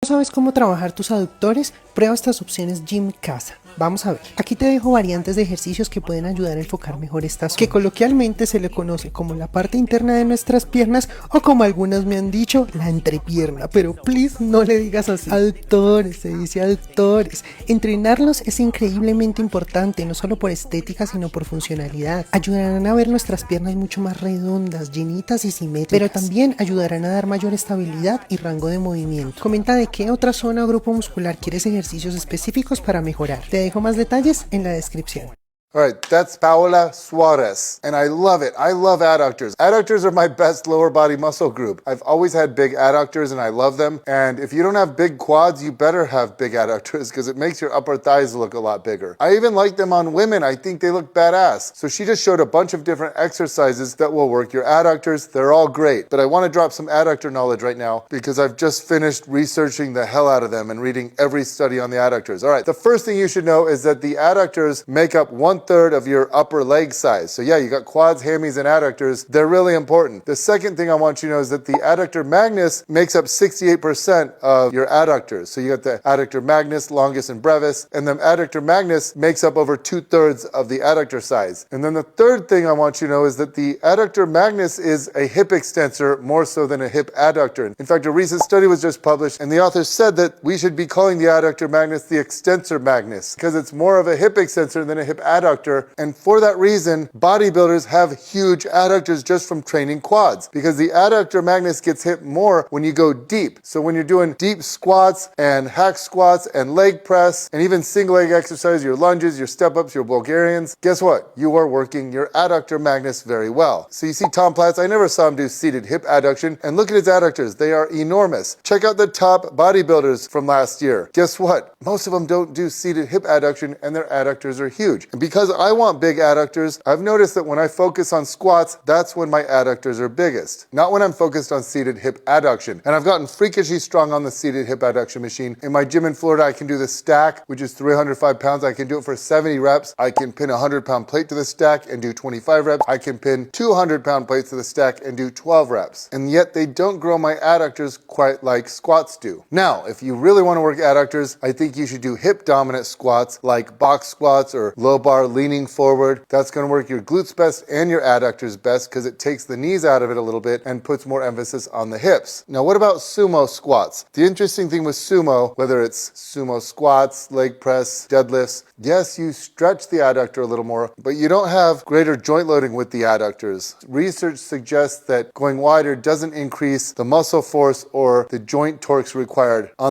¿No sabes cómo trabajar tus aductores? Prueba estas opciones Gym Casa. Vamos a ver. Aquí te dejo variantes de ejercicios que pueden ayudar a enfocar mejor esta zona, que coloquialmente se le conoce como la parte interna de nuestras piernas o como algunos me han dicho, la entrepierna. Pero please no le digas así. Aductores, se dice aductores. Entrenarlos es increíblemente importante, no solo por estética sino por funcionalidad. Ayudarán a ver nuestras piernas mucho más redondas, llenitas y simétricas, pero también ayudarán a dar mayor estabilidad y rango de movimiento. Comenta de qué otra zona o grupo muscular quieres ejercicios específicos para mejorar. Te dejo más detalles en la descripción. All right, that's Paola Suarez, and I love it. I love adductors. Adductors are my best lower body muscle group. I've always had big adductors, and I love them. And if you don't have big quads, you better have big adductors because it makes your upper thighs look a lot bigger. I even like them on women. I think they look badass. So she just showed a bunch of different exercises that will work your adductors. They're all great, but I want to drop some adductor knowledge right now because I've just finished researching the hell out of them and reading every study on the adductors. All right, the first thing you should know is that the adductors make up 1/3 of your upper leg size. So yeah, you got quads, hammies, and adductors. They're really important. The second thing I want you to know is that the adductor magnus makes up 68% of your adductors. So you got the adductor magnus, longus, and brevis, and the adductor magnus makes up over 2/3 of the adductor size. And then the third thing I want you to know is that the adductor magnus is a hip extensor more so than a hip adductor. In fact, a recent study was just published, and the authors said that we should be calling the adductor magnus the extensor magnus because it's more of a hip extensor than a hip adductor. And for that reason, bodybuilders have huge adductors just from training quads because the adductor magnus gets hit more when you go deep. So when you're doing deep squats and hack squats and leg press and even single leg exercise, your lunges, your step ups, your Bulgarians, guess what? You are working your adductor magnus very well. So you see Tom Platz, I never saw him do seated hip adduction, and look at his adductors. They are enormous. Check out the top bodybuilders from last year. Guess what? Most of them don't do seated hip adduction and their adductors are huge. And because I want big adductors, I've noticed that when I focus on squats, that's when my adductors are biggest, not when I'm focused on seated hip adduction. And I've gotten freakishly strong on the seated hip adduction machine. In my gym in Florida, I can do the stack, which is 305 pounds. I can do it for 70 reps. I can pin a 100-pound plate to the stack and do 25 reps. I can pin 200-pound plates to the stack and do 12 reps. And yet they don't grow my adductors quite like squats do. Now, if you really want to work adductors, I think you should do hip dominant squats like box squats or low bar leaning forward. That's going to work your glutes best and your adductors best because it takes the knees out of it a little bit and puts more emphasis on the hips. Now, what about sumo squats? The interesting thing with sumo, whether it's sumo squats, leg press, deadlifts, yes, you stretch the adductor a little more, but you don't have greater joint loading with the adductors. Research suggests that going wider doesn't increase the muscle force or the joint torques required on